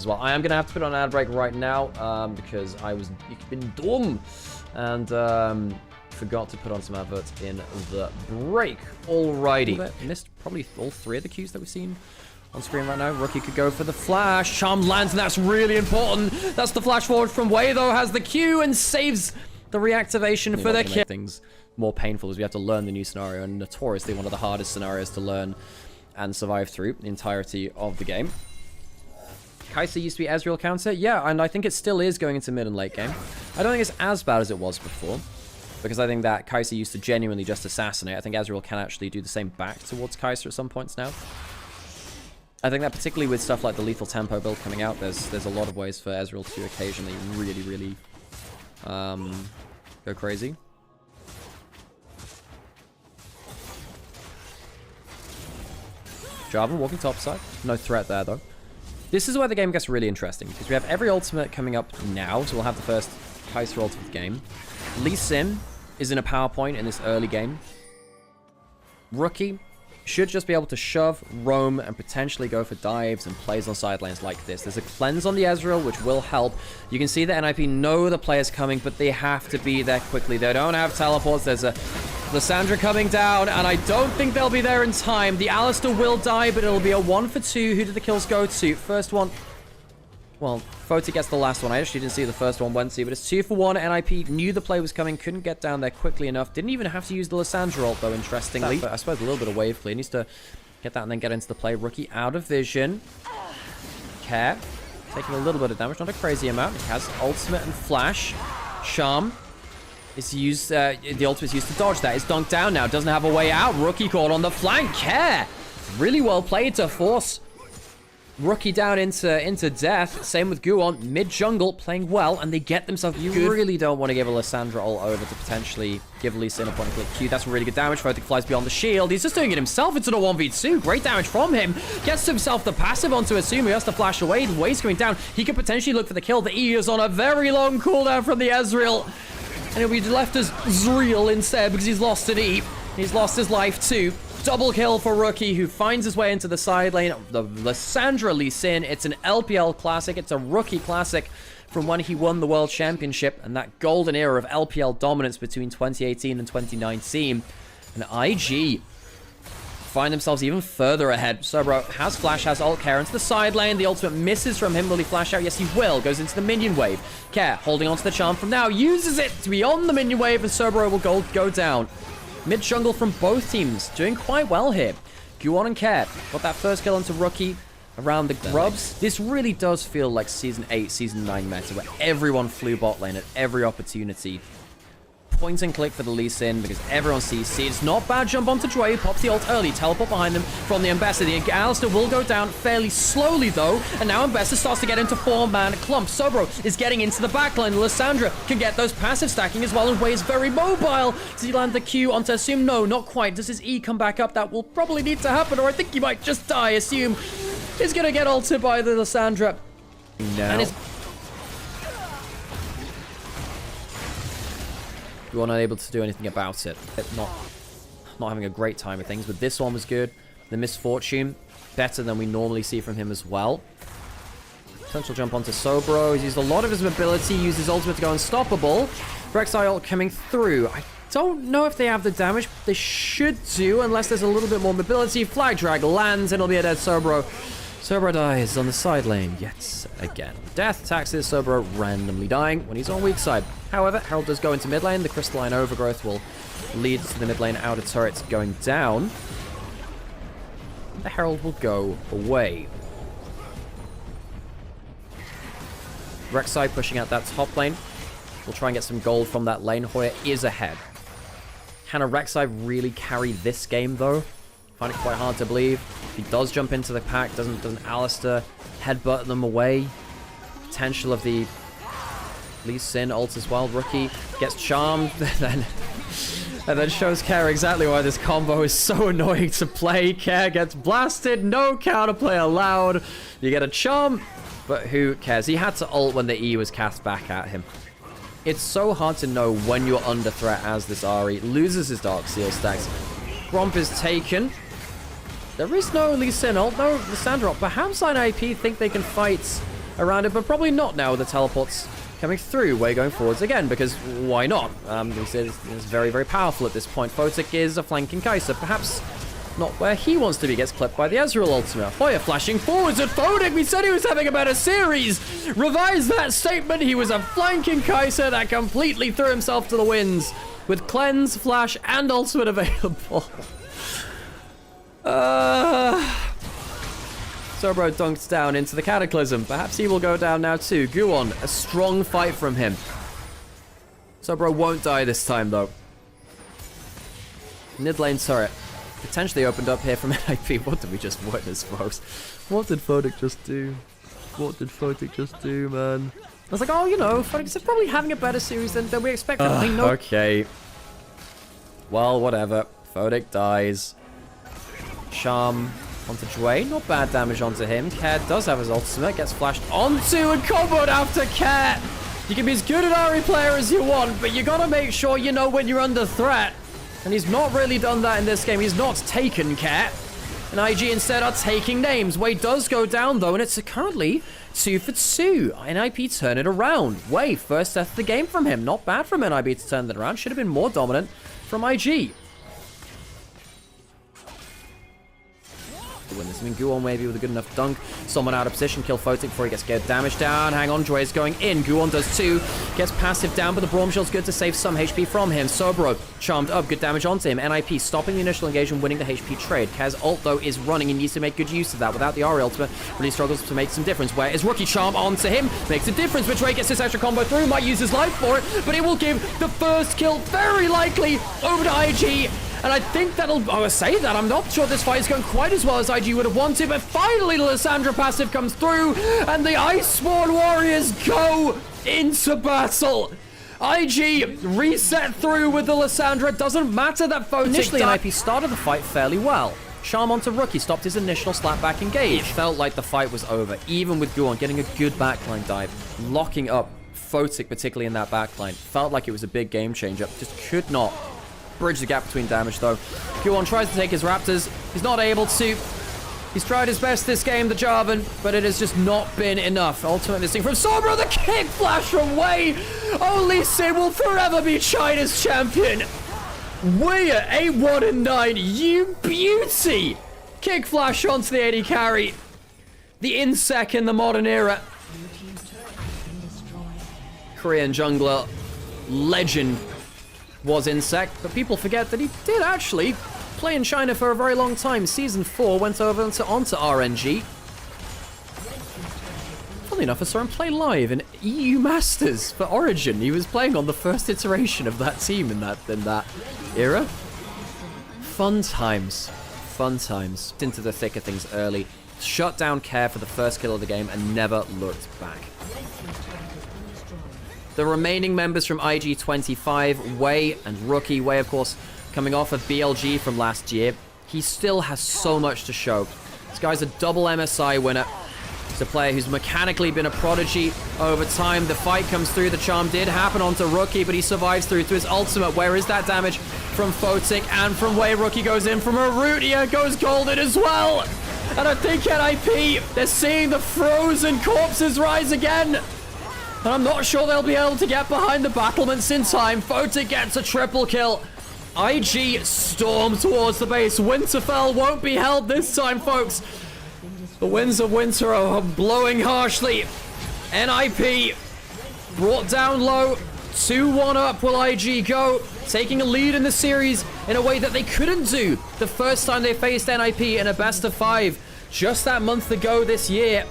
as well. I am going to have to put on an ad break right now because I've been dumb and forgot to put on some adverts in the break. Alrighty. Missed probably all 3 of the cues that we've seen on screen right now. Rookie could go for the flash. Charm lands, and that's really important. That's the flash forward from Way, though, has the Q and saves the reactivation for the kill. Things more painful as we have to learn the new scenario, and notoriously one of the hardest scenarios to learn and survive through the entirety of the game. Kai'Sa used to be Ezreal counter. Yeah, and I think it still is going into mid and late game. I don't think it's as bad as it was before, because I think that Kai'Sa used to genuinely just assassinate. I think Ezreal can actually do the same back towards Kai'Sa at some points now. I think that particularly with stuff like the lethal tempo build coming out, there's a lot of ways for Ezreal to occasionally really go crazy. Jarvan walking topside. No threat there, though. This is where the game gets really interesting, because we have every ultimate coming up now, so we'll have the first Kai'Sa ult of the game. Lee Sin is in a power point in this early game. Rookie should just be able to shove, roam, and potentially go for dives and plays on side lanes like this. There's a cleanse on the Ezreal, which will help. You can see the NIP know the player's coming, but they have to be there quickly. They don't have teleports. There's a Lissandra coming down, and I don't think they'll be there in time. The Alistar will die, but it'll be a 1 for 2. Who did the kills go to? First one... Well, Photic gets the last one. I actually didn't see the first one went to, but it's 2 for 1. NIP knew the play was coming, couldn't get down there quickly enough. Didn't even have to use the Lissandra ult, though, interestingly. But I suppose a little bit of wave clear. Needs to get that and then get into the play. Rookie out of vision. Care. Taking a little bit of damage, not a crazy amount. He has ultimate and flash. Charm is used, the ultimate is used to dodge that. It's dunked down now. Doesn't have a way out. Rookie caught on the flank. Care. Really well played to force Rookie down into death. Same with Guwon. Mid-jungle, playing well, and they get themselves good. You really don't want to give a Lissandra ult over to potentially give Lee Sin a point-and-click Q. That's really good damage. Photic flies beyond the shield. He's just doing it himself. It's a 1v2. Great damage from him. Gets himself the passive onto Assum. He has to flash away. The wave's coming down. He could potentially look for the kill. The E is on a very long cooldown from the Ezreal. And he'll be left as Zreal instead because he's lost an E. He's lost his life too. Double kill for Rookie, who finds his way into the side lane. The Lissandra Lee Sin. It's an LPL classic. It's a Rookie classic from when he won the World Championship and that golden era of LPL dominance between 2018 and 2019. And IG find themselves even further ahead. Soboro has flash, has ult. Care into the side lane. The ultimate misses from him. Will he flash out? Yes, he will. Goes into the minion wave. Care holding onto the charm from now. Uses it to be on the minion wave, and Soboro will go down. Mid-jungle from both teams, doing quite well here. Guwon and Care got that first kill onto Rookie around the Grubs. This really does feel like Season 8, Season 9 meta, where everyone flew bot lane at every opportunity. Point and click for the Lee Sin because everyone sees C. It's not bad jump onto Zhuo. He pops the ult early. Teleport behind them from the Ambassador. The Alistar will go down fairly slowly, though. And now Ambassador starts to get into 4-man clump. Soboro is getting into the backline. Lissandra can get those passive stacking as well. And Way is very mobile. Does he land the Q onto Assum? No, not quite. Does his E come back up? That will probably need to happen, or I think he might just die. Assum is going to get ulted by the Lissandra. No. And it's we were not able to do anything about it. Not having a great time with things, but this one was good. The Misfortune, better than we normally see from him as well. Potential jump onto Soboro. He's used a lot of his mobility, used his ultimate to go unstoppable. Rek'Sai ult coming through. I don't know if they have the damage. They should do, unless there's a little bit more mobility. Flag drag lands, and it'll be a dead Soboro. Soboro dies on the side lane yet again. Death taxes Soboro randomly dying when he's on weak side. However, Herald does go into mid lane. The crystalline overgrowth will lead to the mid lane outer turrets going down. The Herald will go away. Rek'Sai pushing out that top lane. We'll try and get some gold from that lane. HOYA is ahead. Can a Rek'Sai really carry this game, though? Find it quite hard to believe. He does jump into the pack. Doesn't Alistar headbutt them away? Potential of the Lee Sin ult as well. Rookie gets charmed. and then shows Care exactly why this combo is so annoying to play. Care gets blasted. No counterplay allowed. You get a charm, but who cares? He had to ult when the E was cast back at him. It's so hard to know when you're under threat as this Ahri. Loses his Dark Seal stacks. Gromp is taken. There is no Lee Sin ult, no Lissandra ult. Perhaps IP think they can fight around it, but probably not now with the teleports coming through. Way going forwards again, because why not? This is very, very powerful at this point. Photic is a flanking Kai'Sa, perhaps not where he wants to be. Gets clipped by the Ezreal ultimate. HOYA flashing forwards at Photic. We said he was having a better series. Revise that statement. He was a flanking Kai'Sa that completely threw himself to the winds with cleanse, flash, and ultimate available. Soboro dunks down into the Cataclysm. Perhaps he will go down now too. Guwon, a strong fight from him. Soboro won't die this time though. Mid lane turret potentially opened up here from NIP. What did we just witness, folks? What did Photic just do? What did Photic just do, man? I was like, oh, you know, Photic's probably having a better series than we expected. Okay. Well, whatever. Photic dies. Charm onto Zhuo. Not bad damage onto him. Care does have his ultimate. Gets flashed onto and comboed after Care. You can be as good an RE player as you want, but you gotta make sure you know when you're under threat. And he's not really done that in this game. He's not taken Care. And IG instead are taking names. Wei does go down though, and it's currently 2 for 2. NIP turn it around. Wei, first death of the game from him. Not bad from NIP to turn that around. Should have been more dominant from IG. To win this. I mean, Guwon maybe with a good enough dunk. Someone out of position. Kill Photic before he gets get damage down. Hang on, Zhuo is going in. Guwon does too. Gets passive down, but the Braum Shield's good to save some HP from him. Soboro charmed up. Good damage onto him. NIP stopping the initial engagement, winning the HP trade. Kaz ult, though, is running. He needs to make good use of that. Without the RE ultimate, really struggles to make some difference. Where is Rookie Charm onto him? Makes a difference. But Zhuo gets this extra combo through. Might use his life for it, but it will give the first kill very likely over to IG. And I think that'll... I say that. I'm not sure this fight is going quite as well as IG would have wanted. But finally, the Lissandra passive comes through. And the Iceborn Warriors go into battle. IG reset through with the Lissandra. Doesn't matter that Photic... Initially, NIP started the fight fairly well. Charm onto Rookie stopped his initial slapback engage. It felt like the fight was over. Even with Guwon getting a good backline dive. Locking up Photic, particularly in that backline. Felt like it was a big game changer. Just could not bridge the gap between damage though. Guwon tries to take his Raptors. He's not able to. He's tried his best this game, the Jarvan, but it has just not been enough. Ultimate missing from Soboro. The kick flash from Wei. Only Sid will forever be China's champion. Wei at 8-1-9. You beauty. Kick flash onto the AD carry. The insec in the modern era. Korean jungler legend was insec, but people forget that he did actually play in China for a very long time. Season 4 went over onto RNG. Funnily enough, I saw him play live in EU Masters for Origin. He was playing on the first iteration of that team in that era. Fun times. Fun times. Into the thick of things early. Shut down Care for the first kill of the game and never looked back. The remaining members from IG25, Wei and Rookie. Wei, of course, coming off of BLG from last year. He still has so much to show. This guy's a double MSI winner. He's a player who's mechanically been a prodigy over time. The fight comes through. The charm did happen onto Rookie, but he survives through to his ultimate. Where is that damage from Photic and from Wei? Rookie goes in from a root. Here goes Golden as well. And I think NIP, they're seeing the frozen corpses rise again. And I'm not sure they'll be able to get behind the battlements in time. Photic gets a triple kill. IG storm towards the base. Winterfell won't be held this time, folks. The winds of winter are blowing harshly. NIP brought down low. 2-1 up will IG go. Taking a lead in the series in a way that they couldn't do the first time they faced NIP in a best of 5 just that month ago this year.